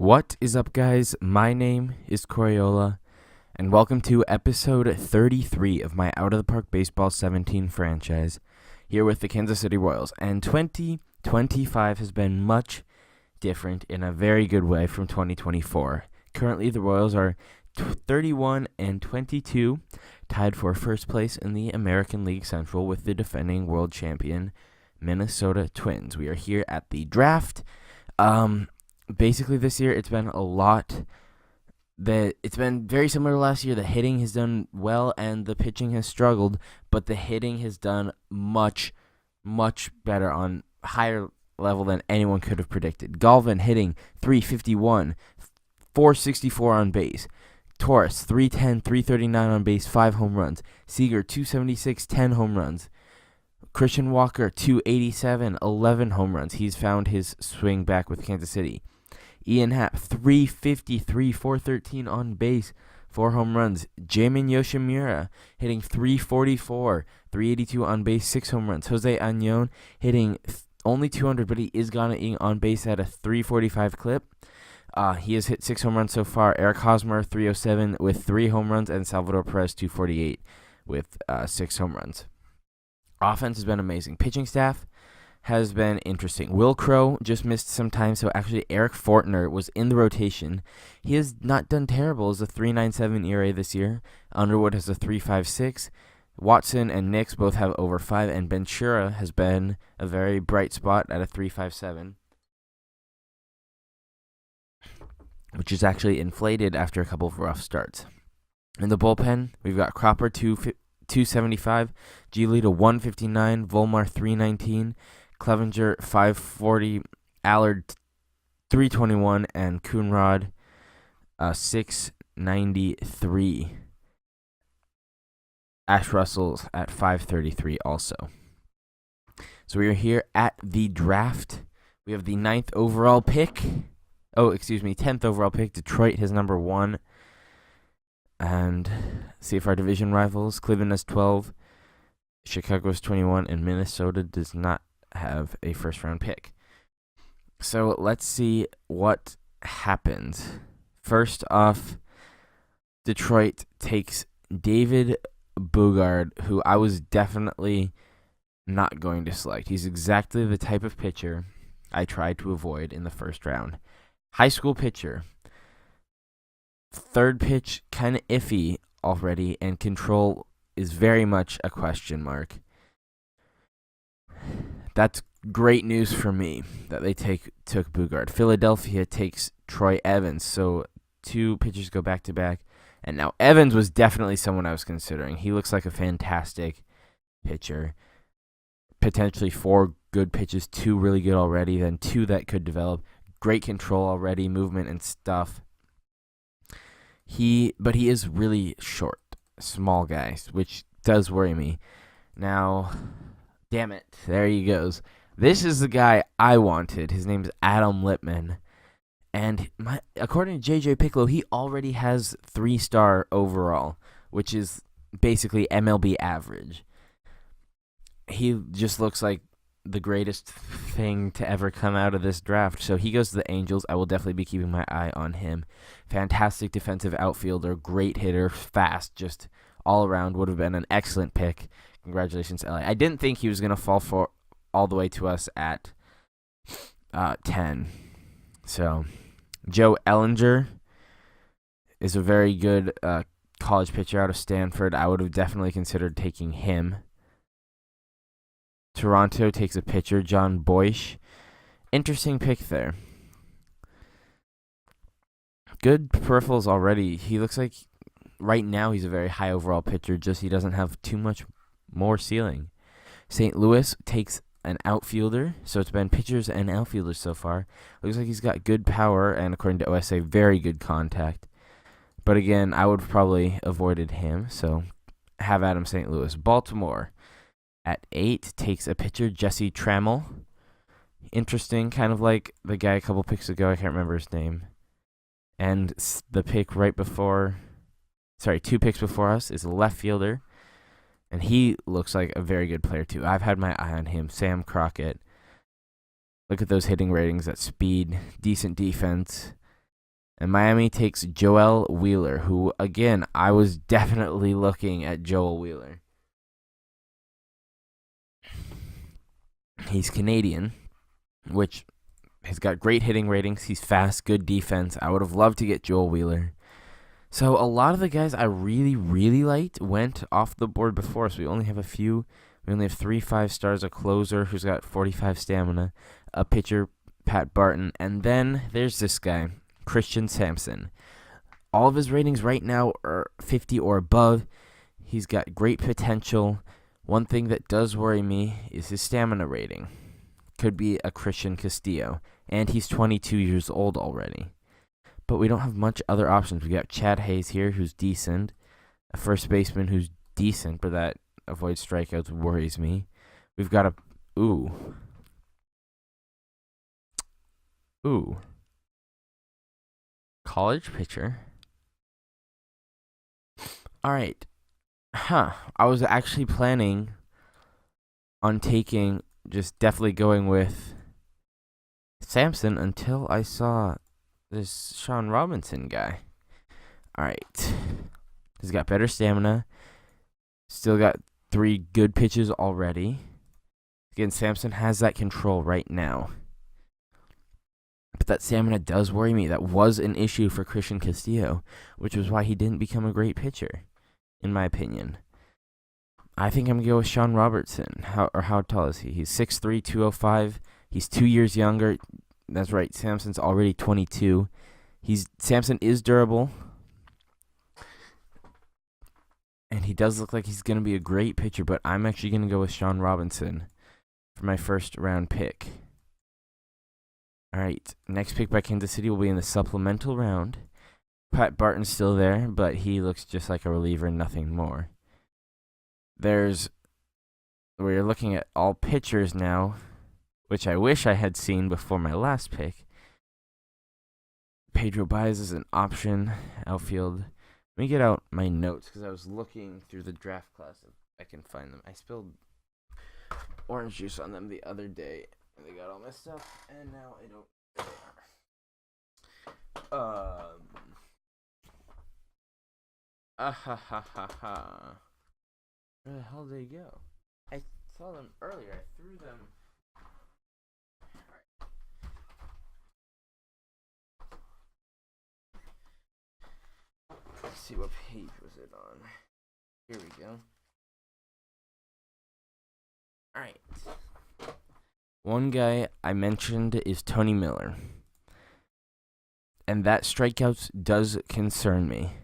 What is up, guys? My name is Coriola, and welcome to episode 33 of my Out of the Park Baseball 17 franchise, here with the Kansas City Royals. And 2025 has been much different in a very good way from 2024. Currently, the Royals are 31 and 22, tied for first place in the American League Central with the defending world champion Minnesota Twins. We are here at the draft. Basically, this year it's been it's been very similar to last year. The hitting has done well and the pitching has struggled, but the hitting has done much better on higher level than anyone could have predicted. Galvin hitting 351, 464 on base. Torres 310, 339 on base, 5 home runs. Seager 276, 10 home runs. Christian Walker 287, 11 home runs. He's found his swing back with Kansas City. Ian Happ 353, 413 on base, 4 home runs. Jamin Yoshimura hitting 344, 382 on base, 6 home runs. Jose Añón hitting only 200, but he is getting on base at a 345 clip. He has hit 6 home runs so far. Eric Hosmer 307 with 3 home runs, and Salvador Perez 248 with 6 home runs. Offense has been amazing. Pitching staff has been interesting. Will Crow just missed some time, so actually Eric Fortner was in the rotation. He has not done terrible as a 3.97 ERA this year. Underwood has a 3.56. Watson and Nix both have over 5, and Ventura has been a very bright spot at a 3.57, which is actually inflated after a couple of rough starts. In the bullpen, we've got Cropper 275, Giolito 159, Volmar 319, Clevenger 540, Allard 321, and Coonrod 693. Ash Russell's at 533 also. So we are here at the draft. We have the 10th overall pick. 10th overall pick. Detroit has number 1. And see if our division rivals. Cleveland has 12. Chicago has 21. And Minnesota does not have a first-round pick. So let's see what happens. First off, Detroit takes David Bugard, who I was definitely not going to select. He's exactly the type of pitcher I tried to avoid in the first round. High school pitcher. Third pitch, kind of iffy already, and control is very much a question mark. That's great news for me that they took Bugard. Philadelphia takes Troy Evans, so 2 pitchers go back-to-back. And now Evans was definitely someone I was considering. He looks like a fantastic pitcher. Potentially 4 good pitches, 2 really good already, then 2 that could develop. Great control already, movement and stuff. But he is really short, small guy, which does worry me. Now, damn it, there he goes. This is the guy I wanted. His name is Adam Lippman. And according to J.J. Piccolo, he already has 3-star overall, which is basically MLB average. He just looks like the greatest thing to ever come out of this draft. So he goes to the Angels. I will definitely be keeping my eye on him. Fantastic defensive outfielder, great hitter, fast, just all around. Would have been an excellent pick. Congratulations, LA. I didn't think he was going to fall all the way to us at 10. So Joe Ellinger is a very good college pitcher out of Stanford. I would have definitely considered taking him. Toronto takes a pitcher, John Boyce. Interesting pick there. Good peripherals already. He looks like right now he's a very high overall pitcher, just he doesn't have too much more ceiling. St. Louis takes an outfielder, so it's been pitchers and outfielders so far. Looks like he's got good power and, according to OSA, very good contact. But again, I would have probably avoided him, so have Adam St. Louis. Baltimore at 8 takes a pitcher, Jesse Trammell. Interesting, kind of like the guy a couple picks ago. I can't remember his name. And the pick 2 picks before us is a left fielder. And he looks like a very good player, too. I've had my eye on him. Sam Crockett. Look at those hitting ratings, that speed, decent defense. And Miami takes Joel Wheeler, who, again, I was definitely looking at Joel Wheeler. He's Canadian, which has got great hitting ratings. He's fast, good defense. I would have loved to get Joel Wheeler. So a lot of the guys I really, really liked went off the board before us. We only have a few. We only have 3 5-stars, a closer who's got 45 stamina, a pitcher, Pat Barton, and then there's this guy, Christian Sampson. All of his ratings right now are 50 or above. He's got great potential. One thing that does worry me is his stamina rating. Could be a Christian Castillo, and he's 22 years old already. But we don't have much other options. We got Chad Hayes here, who's decent, a first baseman who's decent, but that avoids strikeouts worries me. We've got college pitcher. All right. I was actually planning on definitely going with Sampson until I saw this Sean Robinson guy. All right. He's got better stamina. Still got 3 good pitches already. Again, Sampson has that control right now. But that stamina does worry me. That was an issue for Christian Castillo, which was why he didn't become a great pitcher, in my opinion. I think I'm going to go with Sean Robertson. How tall is he? He's 6'3", 205. He's 2 years younger. That's right. Sampson's already 22. Sampson is durable. And he does look like he's going to be a great pitcher, but I'm actually going to go with Sean Robinson for my first round pick. All right, next pick by Kansas City will be in the supplemental round. Pat Barton's still there, but he looks just like a reliever and nothing more. We're looking at all pitchers now, which I wish I had seen before my last pick. Pedro Baez is an option, outfield. Let me get out my notes because I was looking through the draft class if I can find them. I spilled orange juice on them the other day. They got all messed up, and now I don't know where they are. Where the hell did they go? I saw them earlier. I threw them. Let's see, what page was it on? Here we go. Alright. One guy I mentioned is Tony Miller. And that strikeouts does concern me.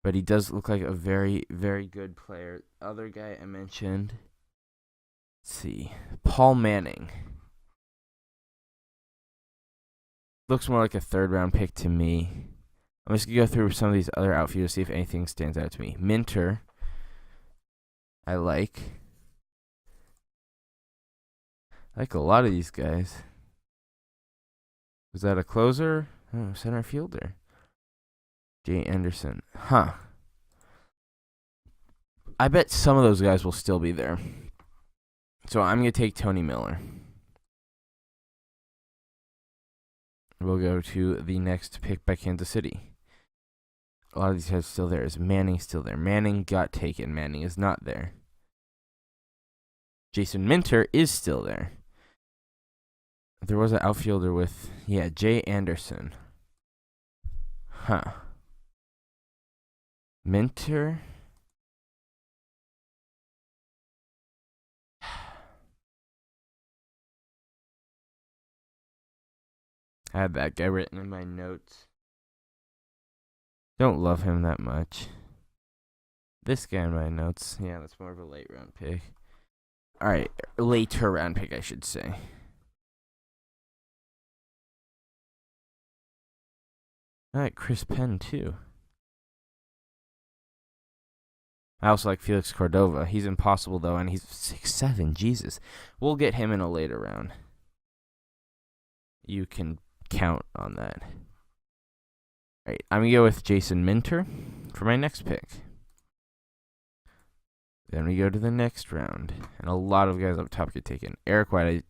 But he does look like a very, very good player. Other guy I mentioned, let's see, Paul Manning. Looks more like a 3rd-round pick to me. I'm just going to go through some of these other outfielders, see if anything stands out to me. Minter, I like a lot of these guys. Was that a closer? Oh, center fielder. Jay Anderson. I bet some of those guys will still be there. So I'm going to take Tony Miller. We'll go to the next pick by Kansas City. A lot of these guys still there. Is Manning still there? Manning got taken. Manning is not there. Jason Minter is still there. There was an outfielder with, Jay Anderson. Minter. I had that guy written in my notes. Don't love him that much. This guy in my notes. Yeah, that's more of a late round pick. Alright, later round pick, I should say. Alright, Chris Penn, too. I also like Felix Cordova. He's impossible, though, and he's 6'7". Jesus. We'll get him in a later round. You can count on that. Alright, I'm going to go with Jason Minter for my next pick. Then we go to the next round. And a lot of guys up top get taken. Eric White.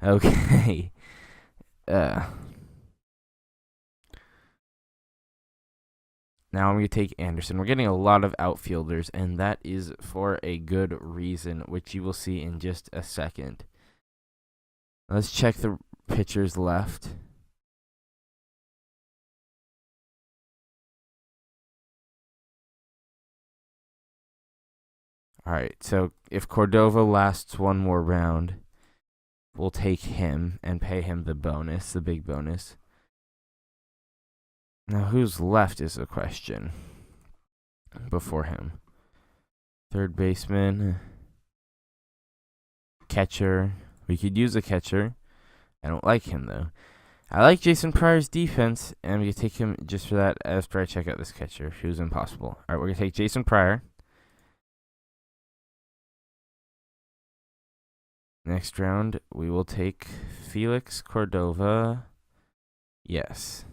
Okay. Now I'm going to take Anderson. We're getting a lot of outfielders, and that is for a good reason, which you will see in just a second. Let's check the pitchers left. All right, so if Cordova lasts one more round, we'll take him and pay him the bonus, the big bonus. Now, who's left is the question before him. Third baseman, catcher. We could use a catcher. I don't like him, though. I like Jason Pryor's defense, and I'm going to take him just for that after I check out this catcher, who's impossible. All right, we're going to take Jason Pryor. Next round, we will take Felix Cordova. Yes.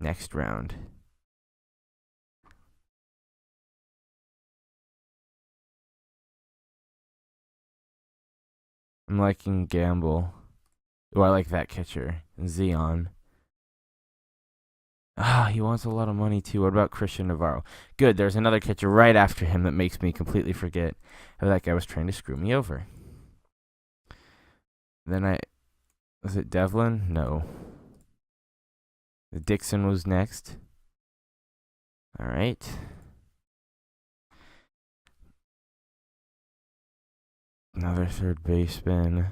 Next round. I'm liking Gamble. Oh, I like that catcher. Zion. He wants a lot of money too. What about Christian Navarro? Good, there's another catcher right after him that makes me completely forget how that guy was trying to screw me over. Then was it Devlin? No. Dixon was next. All right. Another third baseman.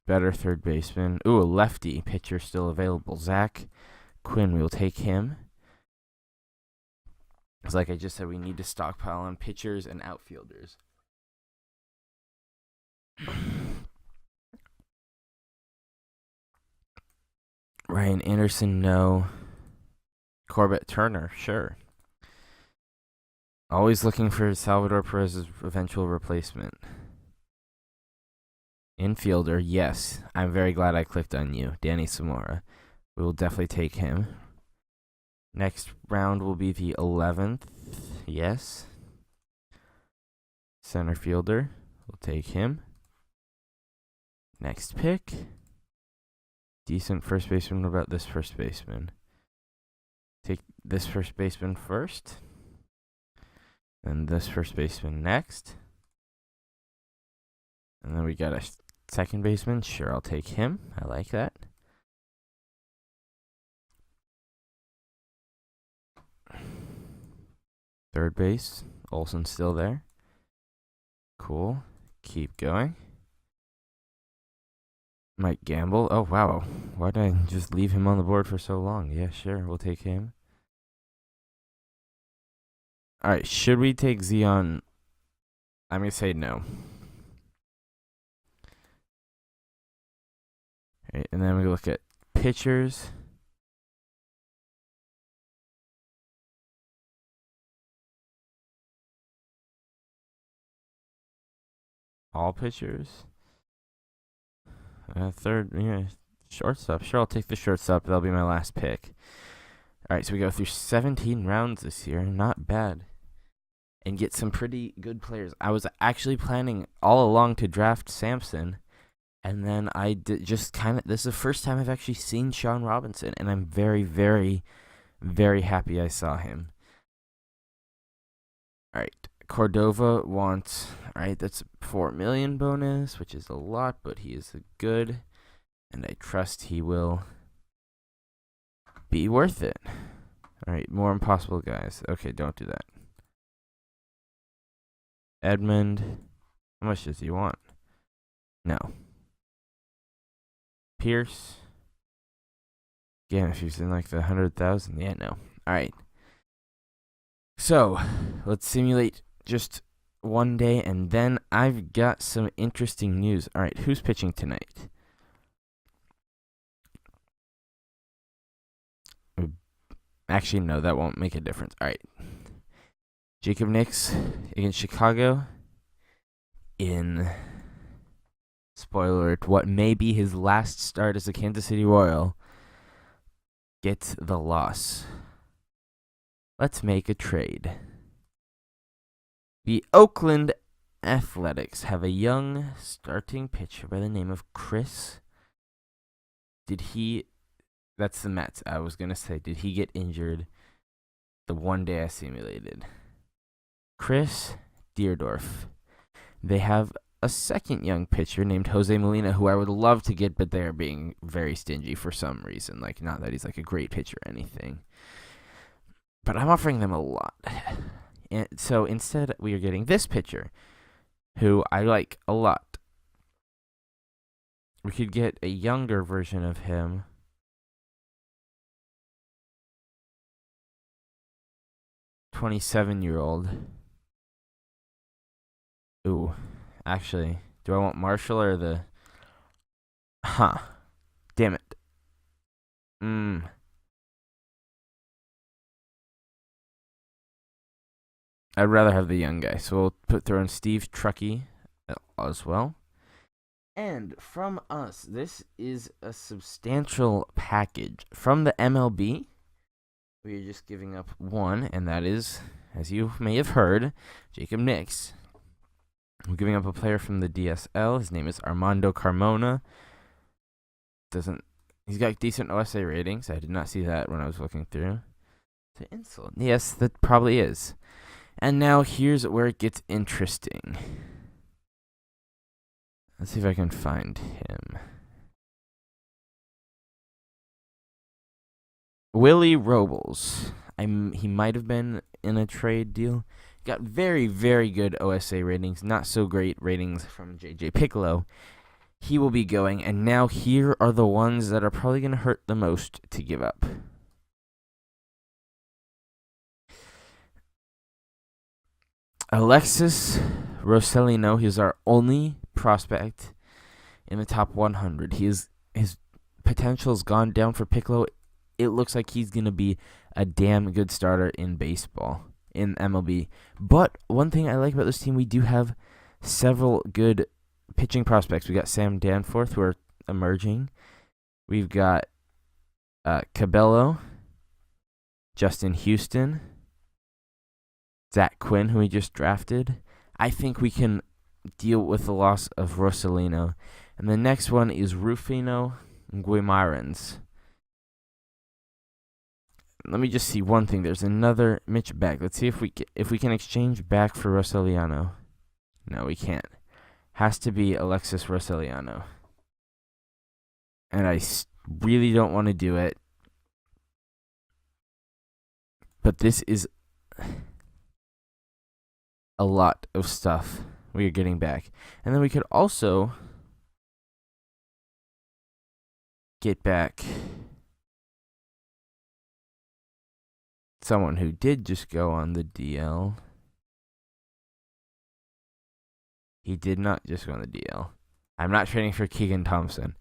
Better third baseman. Ooh, a lefty pitcher still available. Zach Quinn, we'll take him. It's like I just said, we need to stockpile on pitchers and outfielders. Ryan Anderson, no. Corbett Turner, sure. Always looking for Salvador Perez's eventual replacement. Infielder, yes. I'm very glad I clicked on you. Danny Zamora. We will definitely take him. Next round will be the 11th. Yes. Center fielder. We'll take him. Next pick. Decent first baseman. What about this first baseman? Take this first baseman first. And this first baseman next. And then we got a second baseman. Sure, I'll take him. I like that. Third base. Olsen's still there. Cool. Keep going. Mike Gamble. Oh, wow. Why did I just leave him on the board for so long? Yeah, sure. We'll take him. All right. Should we take Zion? I'm going to say no. All right, and then we look at pitchers. All pitchers. Third, yeah, shortstop. Sure, I'll take the shortstop. That'll be my last pick. All right, so we go through 17 rounds this year. Not bad. And get some pretty good players. I was actually planning all along to draft Sampson. And then I did just kind of, this is the first time I've actually seen Sean Robinson. And I'm very, very, very happy I saw him. All right. Cordova wants, all right, that's a $4 million bonus, which is a lot, but he is good, and I trust he will be worth it. All right, more impossible guys. Okay, don't do that. Edmund, how much does he want? No. Pierce, again, if he's in like the 100,000, yeah, no. All right. So, let's simulate just one day, and then I've got some interesting news. All right, who's pitching tonight? Actually, no, that won't make a difference. All right. Jacob Nix against Chicago in, spoiler alert, what may be his last start as a Kansas City Royal, gets the loss. Let's make a trade. The Oakland Athletics have a young starting pitcher by the name of Chris. Did he That's the Mets. I was going to say, did he get injured the one day I simulated? Chris Deerdorf. They have a second young pitcher named Jose Molina, who I would love to get, but they are being very stingy for some reason. Like, not that he's like a great pitcher or anything. But I'm offering them a lot. And so instead, we are getting this pitcher, who I like a lot. We could get a younger version of him. 27-year-old. Ooh, actually, do I want Marshall or the... Huh. Damn it. I'd rather have the young guy, so we'll throw in Steve Truckee as well. And from us, this is a substantial package. From the MLB, we are just giving up one, and that is, as you may have heard, Jacob Nix. We're giving up a player from the DSL. His name is Armando Carmona. He's got decent OSA ratings. I did not see that when I was looking through. It's an insult. Yes, that probably is. And now here's where it gets interesting. Let's see if I can find him. Willie Robles. He might have been in a trade deal. Got very, very good OSA ratings. Not so great ratings from JJ Piccolo. He will be going. And now here are the ones that are probably going to hurt the most to give up. Alexis Rosellino. He's our only prospect in the top 100. His potential has gone down for Piccolo. It looks like he's going to be a damn good starter in baseball, in MLB. But one thing I like about this team, we do have several good pitching prospects. We got Sam Danforth, who are emerging. We've got Cabello, Justin Houston, Zach Quinn, who we just drafted. I think we can deal with the loss of Rosellino. And the next one is Rufino Guimarães. Let me just see one thing. There's another Mitch Beck. Let's see if we can exchange back for Rosellino. No, we can't. Has to be Alexis Rosellino. And I really don't want to do it. But this is a lot of stuff we are getting back. And then we could also get back someone who did just go on the DL. He did not just go on the DL. I'm not trading for Keegan Thompson.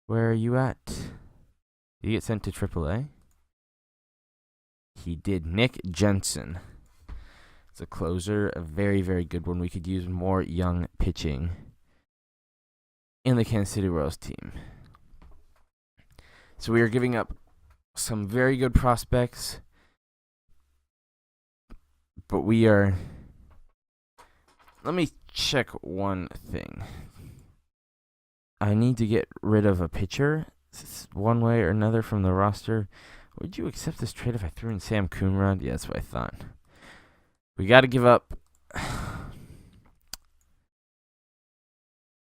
Where are you at? Did he get sent to AAA? He did. Nick Jensen. It's a closer, a very, very good one. We could use more young pitching in the Kansas City Royals team. So we are giving up some very good prospects, but we are... Let me check one thing. I need to get rid of a pitcher one way or another from the roster. Would you accept this trade if I threw in Sam Coonrod? Yeah, that's what I thought. We got to give up...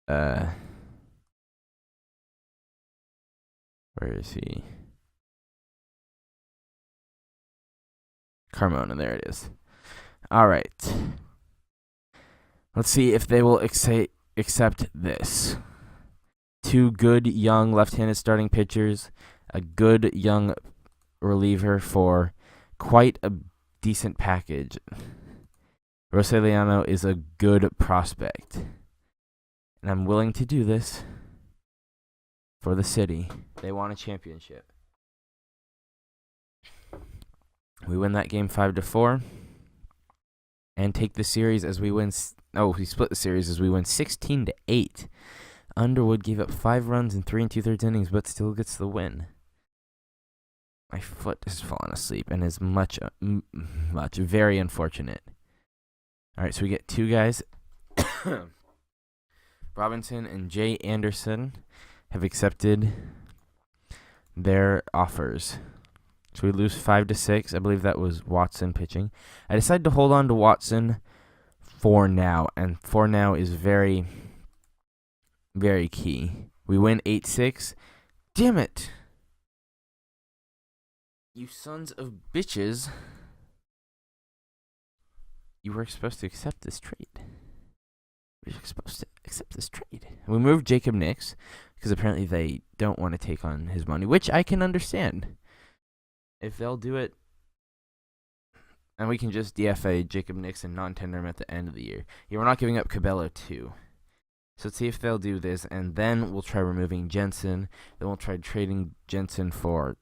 where is he? Carmona, there it is. All right. Let's see if they will accept this. Two good young left-handed starting pitchers, a good young reliever for quite a decent package. Rosellino is a good prospect. And I'm willing to do this for the city. They want a championship. We win that game 5-4. And take the series as we win... we split the series as we win 16-8. Underwood gave up 5 runs in 3 2/3 innings, but still gets the win. My foot has fallen asleep and is much, very unfortunate. All right, so we get 2 guys. Robinson and Jay Anderson have accepted their offers. So we lose 5-6. I believe that was Watson pitching. I decided to hold on to Watson for now, and for now is very, very key. We win 8-6. Damn it! You sons of bitches. You were supposed to accept this trade. We were supposed to accept this trade. We moved Jacob Nix because apparently they don't want to take on his money, which I can understand. If they'll do it, and we can just DFA Jacob Nix and non-tender him at the end of the year. Yeah, we're not giving up Cabello too. So let's see if they'll do this, and then we'll try removing Jensen. Then we'll try trading Jensen for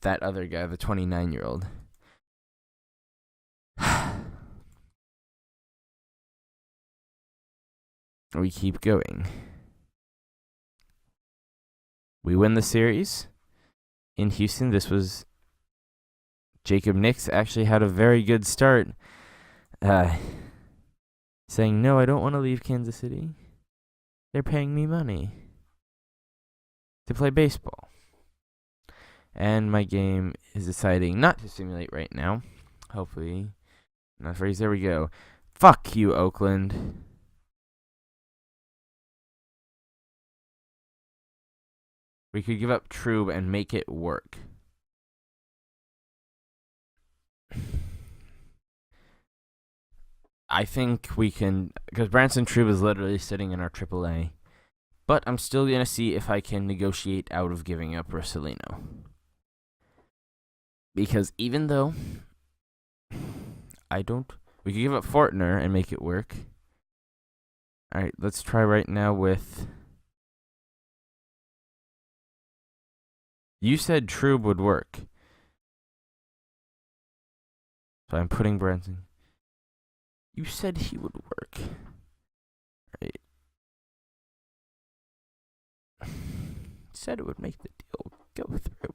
that other guy, the 29-year-old. We keep going. We win the series in Houston. This was Jacob Nix actually had a very good start, saying, no, I don't want to leave Kansas City. They're paying me money to play baseball. And my game is deciding not to simulate right now. Hopefully. Not phrase. There we go. Fuck you, Oakland. We could give up Trube and make it work. I think we can, because Branson Trube is literally sitting in our AAA. But I'm still going to see if I can negotiate out of giving up Rosalino. Because even though we could give up Fortner and make it work. Alright, let's try right now with, you said Trube would work. So I'm putting Branson. You said he would work. Right. Said it would make the deal go through.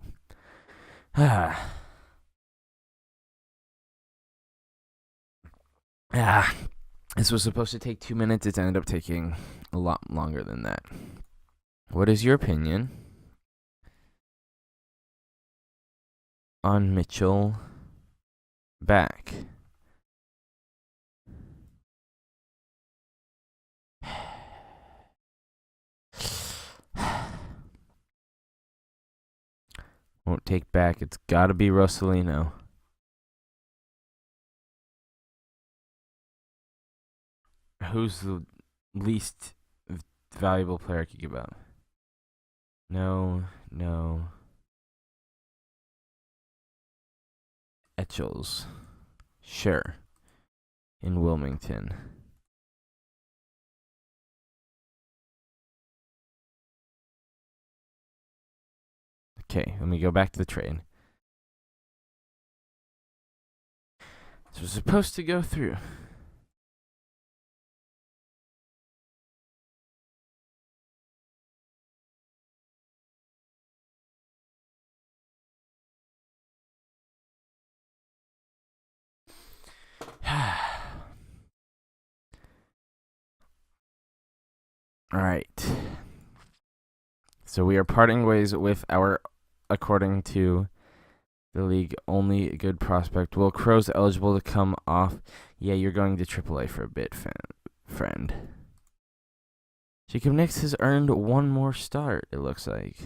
This was supposed to take 2 minutes. It's ended up taking a lot longer than that. What is your opinion on Mitchell back? Won't take back. It's got to be Rosalino. Who's the least valuable player I could give up? No. Etchells. Sure. In Wilmington. Okay, let me go back to the trade. This was supposed to go through. All right. So we are parting ways with our, according to the league, only good prospect. Will Crow's eligible to come off? Yeah, you're going to AAA for a bit, friend. Jacob Nix has earned one more start, it looks like.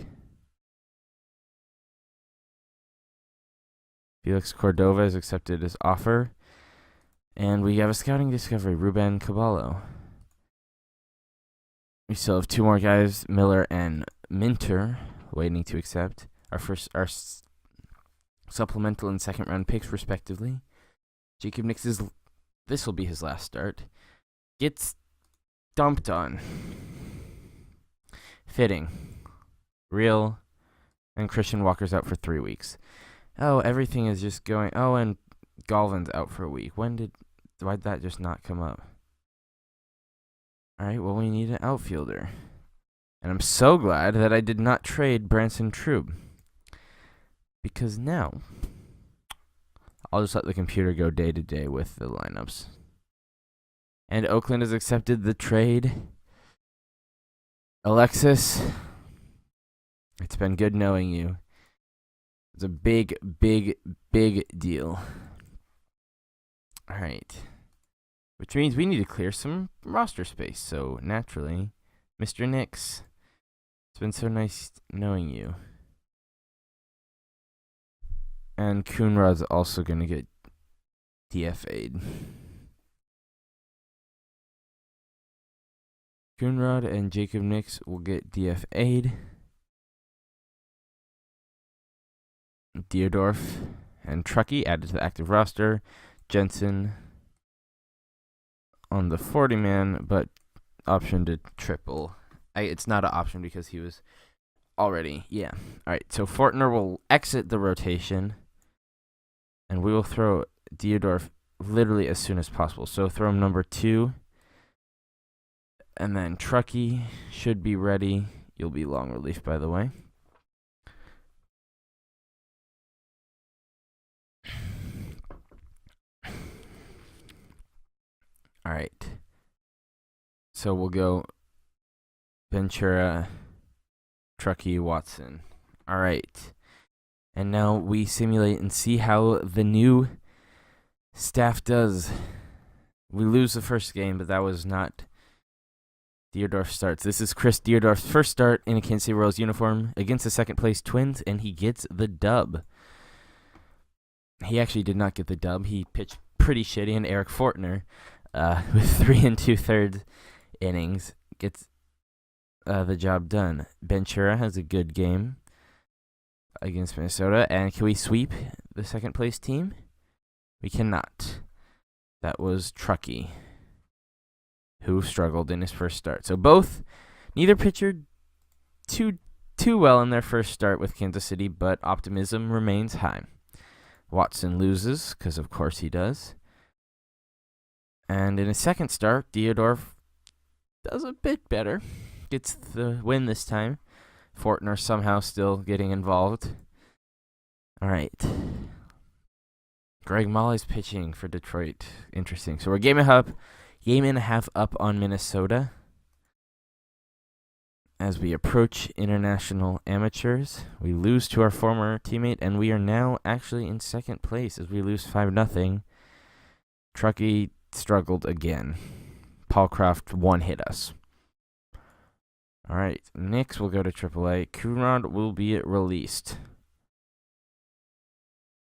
Felix Cordova has accepted his offer. And we have a scouting discovery, Ruben Caballo. We still have two more guys, Miller and Minter, waiting to accept our supplemental and second round picks, respectively. Jacob Nix this will be his last start. Gets dumped on. Fitting. Real. And Christian Walker's out for 3 weeks. Oh, everything is just going. Oh, and Galvin's out for a week. Why'd that just not come up? All right, well, we need an outfielder. And I'm so glad that I did not trade Branson Trube. Because now, I'll just let the computer go day to day with the lineups. And Oakland has accepted the trade. Alexis It's been good knowing you. It's a big, big, big deal. All right. Which means we need to clear some roster space. So, naturally, Mr. Nix, it's been so nice knowing you. And Coonrod's also going to get DFA'd. Coonrod and Jacob Nix will get DFA'd. Deodorf and Truckee added to the active roster. Jensen on the 40-man, but option to triple. It's not an option because he was already, yeah. All right, so Fortner will exit the rotation, and we will throw Deodorf literally as soon as possible. So throw him number 2, and then Truckee should be ready. You'll be long relief, by the way. All right. So we'll go Ventura, Truckee, Watson. All right. And now we simulate and see how the new staff does. We lose the first game, but that was not Deodorf starts. This is Chris Deodorf's first start in a Kansas City Royals uniform against the second-place Twins, and he gets the dub. He actually did not get the dub. He pitched pretty shitty, and Eric Fortner, with 3 2/3 innings, gets the job done. Ventura has a good game against Minnesota, and can we sweep the second-place team? We cannot. That was Truckee, who struggled in his first start. So neither pitcher too well in their first start with Kansas City, but optimism remains high. Watson loses, because of course he does. And in his second start, Deodorf does a bit better. Gets the win this time. Fortner somehow still getting involved. All right. Greg Molly's pitching for Detroit. Interesting. So we're game and a half up on Minnesota as we approach international amateurs. We lose to our former teammate, and we are now actually in second place as we lose 5-0. Truckee struggled again. Paul Croft one-hit us. All right, Nix will go to AAA. Coonrod will be released.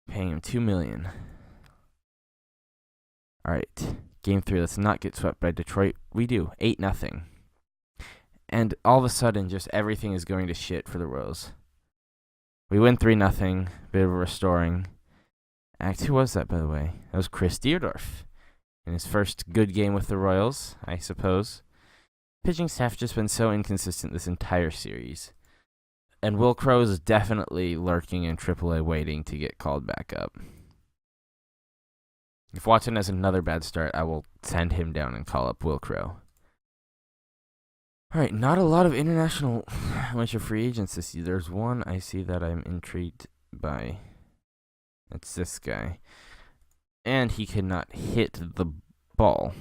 Paying him $2 million. All right, Game 3. Let's not get swept by Detroit. We do 8-0. And all of a sudden, just everything is going to shit for the Royals. We win 3-0. Bit of a restoring act. Who was that, by the way? That was Chris Deodorf. In his first good game with the Royals, I suppose. Pitching staff just been so inconsistent this entire series. And Will Crowe is definitely lurking in AAA waiting to get called back up. If Watson has another bad start, I will send him down and call up Will Crowe. All right, not a lot of international amateur free agents this year. There's one I see that I'm intrigued by. It's this guy. And he cannot hit the ball.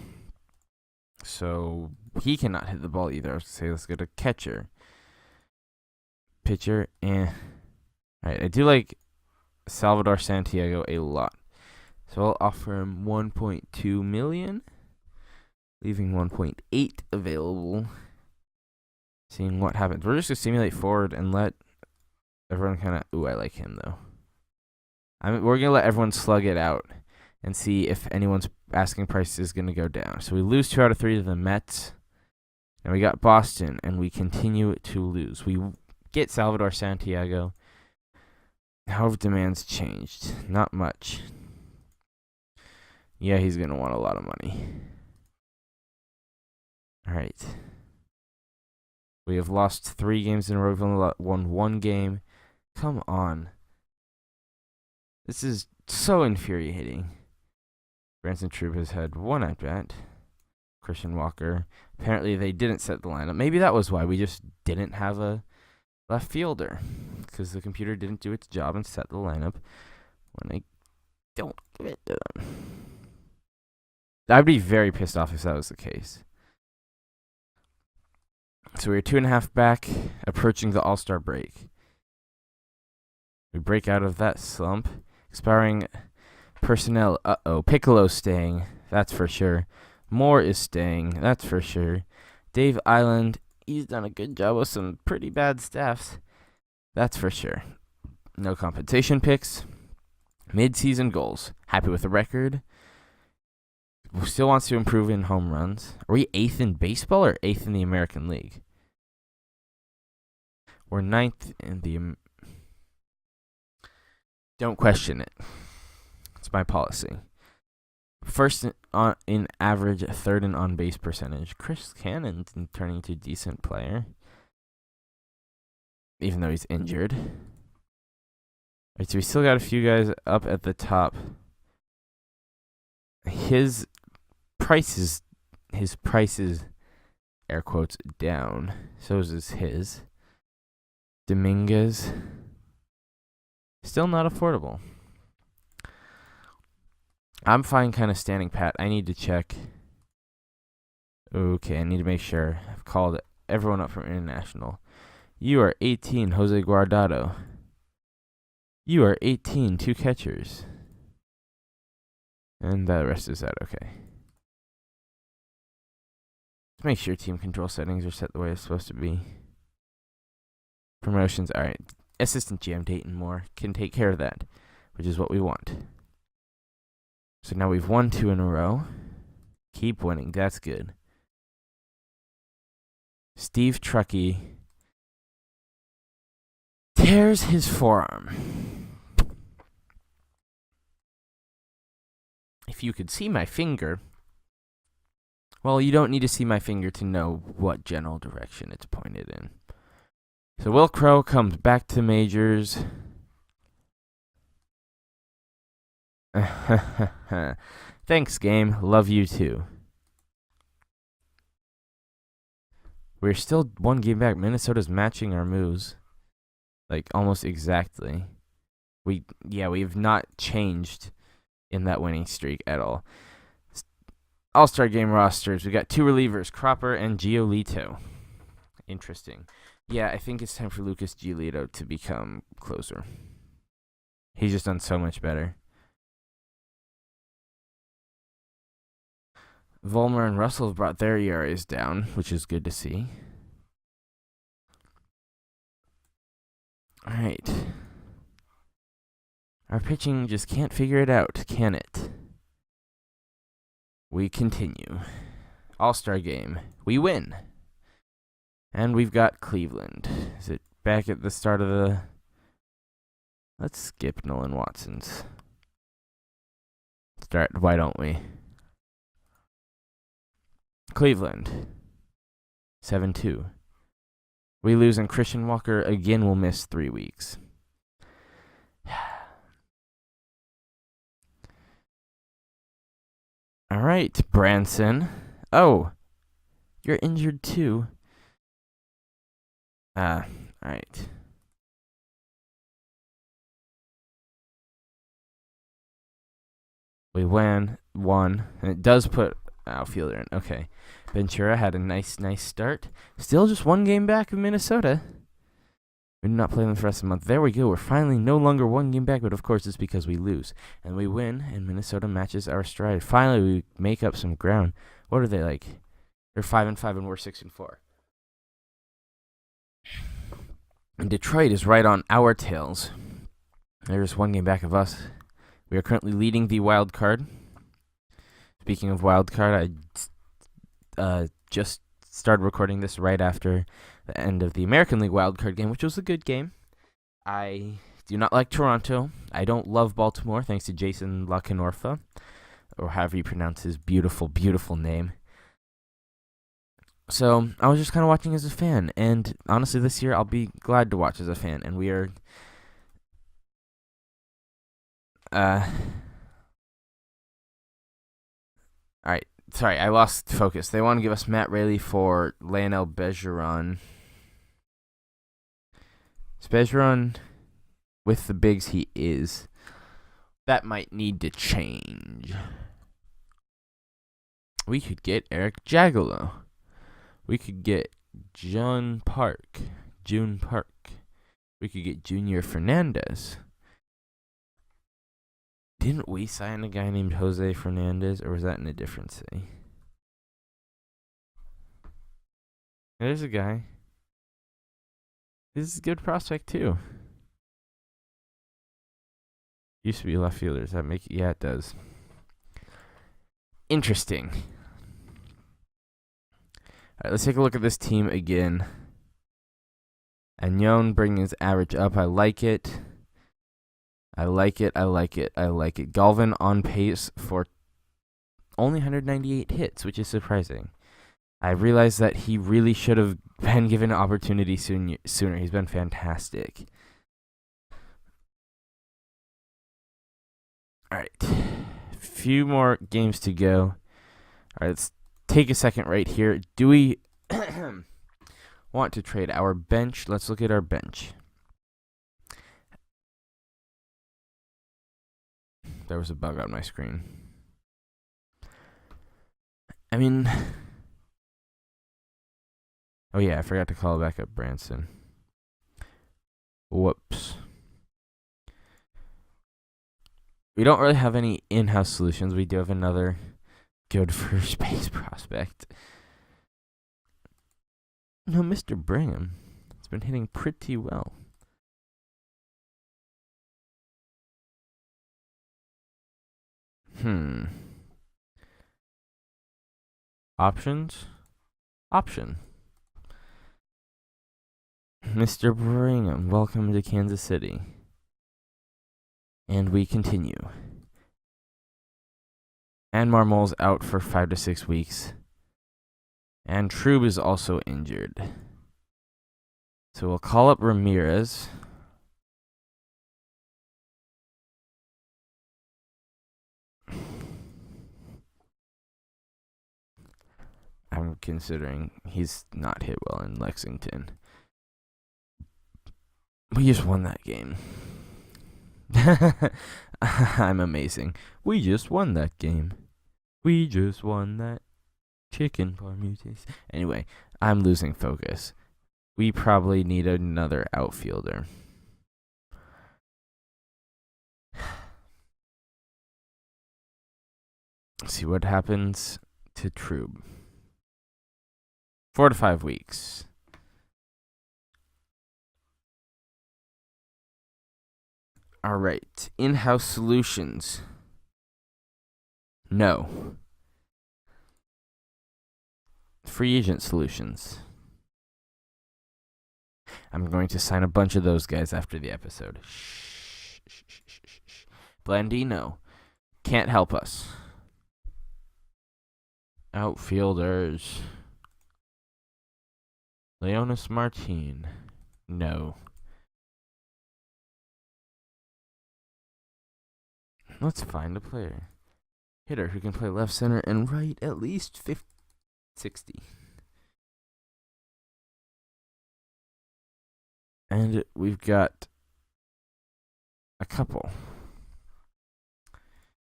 So he cannot hit the ball either. I was say let's go to catcher. Pitcher, All right, I do like Salvador Santiago a lot. So I'll offer him $1.2 million, leaving 1.8 available. Seeing what happens. We're just gonna simulate forward and let everyone kind of. Ooh, I like him though. We're gonna let everyone slug it out and see if anyone's asking price is gonna go down. So we lose 2 out of 3 to the Mets, and we got Boston, and we continue to lose. We get Salvador Santiago. How have demands changed? Not much. Yeah, he's going to want a lot of money. All right. We have lost 3 games in a row. We've only won 1 game. Come on. This is so infuriating. Branson Troop has had 1 at-bat. Christian Walker. Apparently they didn't set the lineup. Maybe that was why. We just didn't have a left fielder. Because the computer didn't do its job and set the lineup when I don't give it to them. I'd be very pissed off if that was the case. So we're 2.5 back, approaching the All-Star break. We break out of that slump. Expiring personnel. Piccolo's staying. That's for sure. Moore is staying. That's for sure. Dave Island. He's done a good job with some pretty bad staffs. That's for sure. No compensation picks. Mid-season goals. Happy with the record. Still wants to improve in home runs. Are we 8th in baseball or 8th in the American League? We're 9th in the... Don't question it. It's my policy. First in average, 3rd in on-base percentage. Chris Cannon's turning into a decent player. Even though he's injured. Alright, so we still got a few guys up at the top. His price is, air quotes, down. So is his. Dominguez. Still not affordable. I'm fine kind of standing pat. I need to check. Okay, I need to make sure. I've called everyone up from international. You are 18, Jose Guardado. You are 18, 2 catchers. And the rest is that, okay. Let's make sure team control settings are set the way it's supposed to be. Promotions, alright. Assistant GM Dayton Moore can take care of that, which is what we want. So now we've won 2 in a row. Keep winning, that's good. Steve Truckee tears his forearm. If you could see my finger, well, you don't need to see my finger to know what general direction it's pointed in. So Will Crow comes back to majors. Thanks, game. Love you too. We're still 1 game back. Minnesota's matching our moves. Like, almost exactly. We've not changed in that winning streak at all. All-Star game rosters. We got 2 relievers, Cropper and Giolito. Interesting. Yeah, I think it's time for Lucas Giolito to become closer. He's just done so much better. Vollmer and Russell have brought their ERAs down, which is good to see. Alright. Our pitching just can't figure it out, can it? We continue. All-Star game. We win. And we've got Cleveland. Is it back at the start of the... Let's skip Nolan Watson's start. Why don't we? Cleveland. 7-2. We lose, and Christian Walker again will miss 3 weeks. All right, Branson. Oh, you're injured too. All right. We won, and it does put outfielder in. Okay. Ventura had a nice start. Still just 1 game back of Minnesota. We do not play them for the rest of the month. There we go. We're finally no longer 1 game back, but of course it's because we lose. And we win, and Minnesota matches our stride. Finally, we make up some ground. What are they like? They're 5-5, and we're 6-4. And Detroit is right on our tails. They're just 1 game back of us. We are currently leading the wild card. Speaking of wild card, I just started recording this right after the end of the American League wild card game, which was a good game. I do not like Toronto. I don't love Baltimore, thanks to Jason La Canorfa, or however you pronounce his beautiful, beautiful name. So I was just kind of watching as a fan, and honestly, this year I'll be glad to watch as a fan. And we are, all right. Sorry, I lost focus. They want to give us Matt Raley for Lionel Bergeron. Is Bergeron with the bigs he is? That might need to change. We could get Eric Jagallo. We could get June Park. We could get Junior Fernandez. Didn't we sign a guy named Jose Fernandez, or was that in a different city? There's a guy. This is a good prospect too. Used to be left fielder. Does that make it? Yeah, it does. Interesting. All right, let's take a look at this team again. Agnon bringing his average up. I like it. I like it. Galvin on pace for only 198 hits, which is surprising. I realized that he really should have been given an opportunity sooner. He's been fantastic. All right. Few more games to go. All right, let's take a second right here. Do we want to trade our bench? Let's look at our bench. There was a bug on my screen. I mean... Oh, yeah, I forgot to call back up Branson. Whoops. We don't really have any in-house solutions. We do have another good first base prospect. No, Mr. Brigham. It's been hitting pretty well. Options? Option. Mr. Brigham, welcome to Kansas City. And we continue. And Marmol's out for 5 to 6 weeks. And Trube is also injured. So we'll call up Ramirez. I'm considering he's not hit well in Lexington. We just won that game. I'm amazing. We just won that game. We just won that chicken permutation. Anyway, I'm losing focus. We probably need another outfielder. Let's see what happens to Trube. 4 to 5 weeks. All right. In-house solutions. No. Free agent solutions. I'm going to sign a bunch of those guys after the episode. Shh. Blandino can't help us. Outfielders. Leonis Martin. No. Let's find a player. Hitter who can play left, center, and right at least 60. And we've got a couple.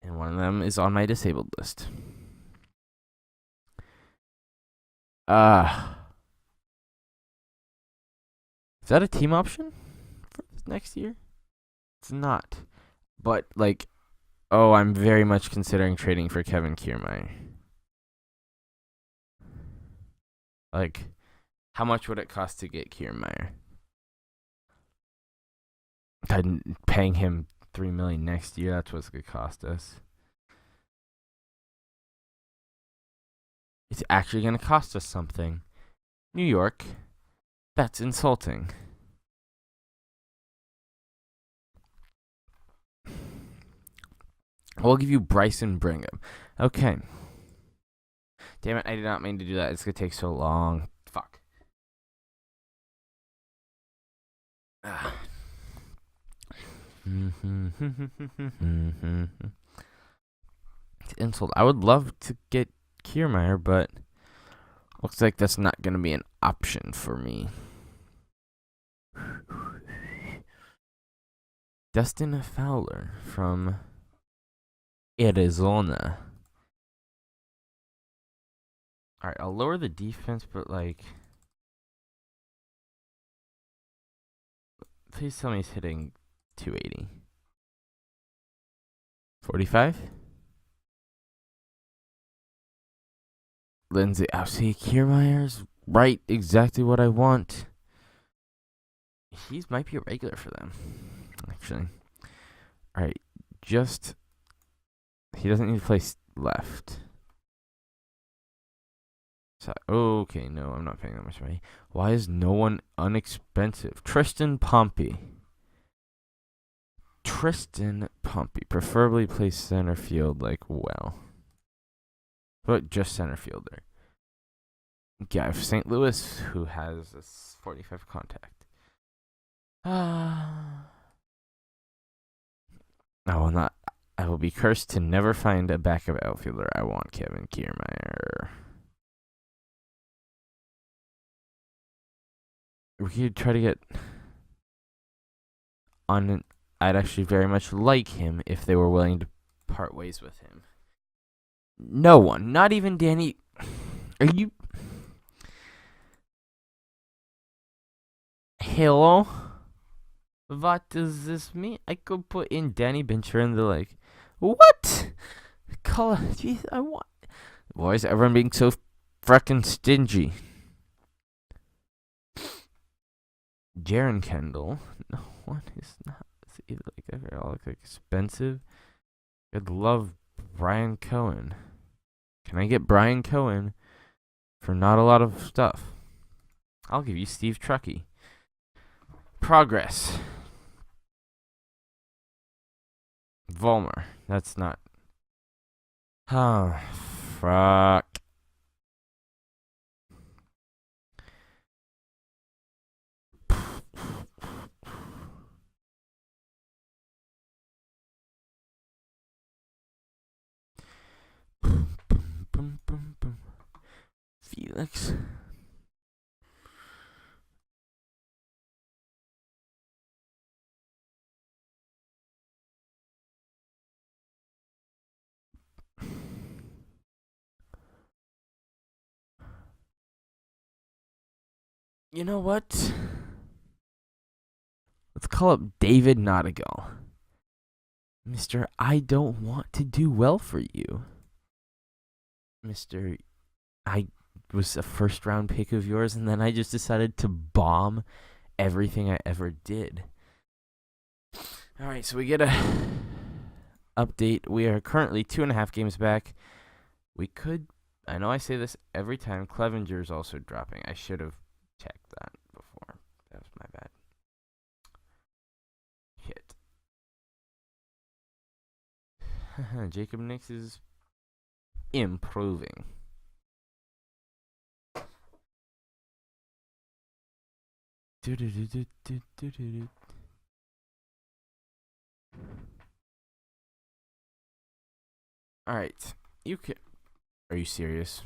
And one of them is on my disabled list. Is that a team option for next year? It's not. But, like, I'm very much considering trading for Kevin Kiermaier. Like, how much would it cost to get Kiermaier? Paying him $3 million next year, that's what's going to cost us. It's actually going to cost us something. New York. That's insulting. We'll give you Bryson Brigham. Okay. Damn it, I did not mean to do that. It's going to take so long. Fuck. It's insult. I would love to get Kiermaier, but looks like that's not going to be an option for me. Dustin Fowler from Arizona. Alright, I'll lower the defense, but like... Please tell me he's hitting 280. 45. Lindsay, see, Kiermaier's right, exactly what I want. He might be a regular for them, actually. All right, he doesn't need to play left. So, okay, no, I'm not paying that much money. Why is no one unexpensive? Tristan Pompey, preferably plays center field, but just center fielder. Guy of St. Louis who has a 45 contact. I will be cursed to never find a backup outfielder. I want Kevin Kiermaier. We could try to get on. I'd actually very much like him if they were willing to part ways with him. No one, not even Danny. Are you? Hello? What does this mean? I could put in Danny Bencher and they're like, what? Color? Jeez, I want. Why is everyone being so frickin' stingy? Jaron Kendall. No one is not. Either they all look expensive. I'd love Brian Cohen. Can I get Brian Cohen for not a lot of stuff? I'll give you Steve Truckee. Progress. Volmer. That's not. Oh, fuck. Felix. You know what? Let's call up David Nottigal. Mr. I don't want to do well for you. Mr. I was a first round pick of yours, and then I just decided to bomb everything I ever did. All right, so we get a update. We are currently 2.5 games back. We could, I know I say this every time, Clevenger's also dropping. I should have checked that before. That was my bad. Hit. Jacob Nix is improving. All right, you can. Are you serious?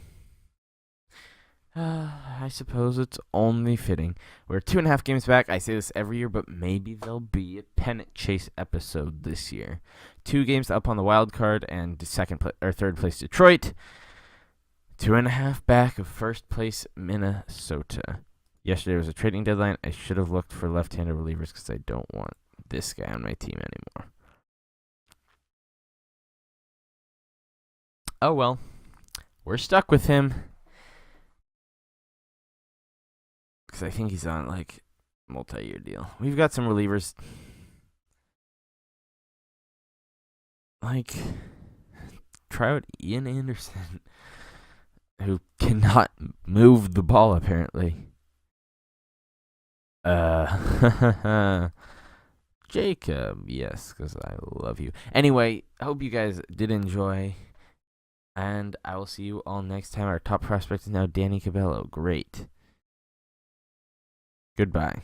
I suppose it's only fitting. We're 2.5 games back. I say this every year, but maybe there'll be a pennant chase episode this year. 2 games up on the wild card and third place Detroit. 2.5 back of first place Minnesota. Yesterday was a trading deadline. I should have looked for left-handed relievers because I don't want this guy on my team anymore. Oh well, we're stuck with him. Because I think he's on, multi-year deal. We've got some relievers. Try out Ian Anderson, who cannot move the ball, apparently. Jacob, yes, because I love you. Anyway, I hope you guys did enjoy. And I will see you all next time. Our top prospect is now Danny Cabello. Great. Goodbye.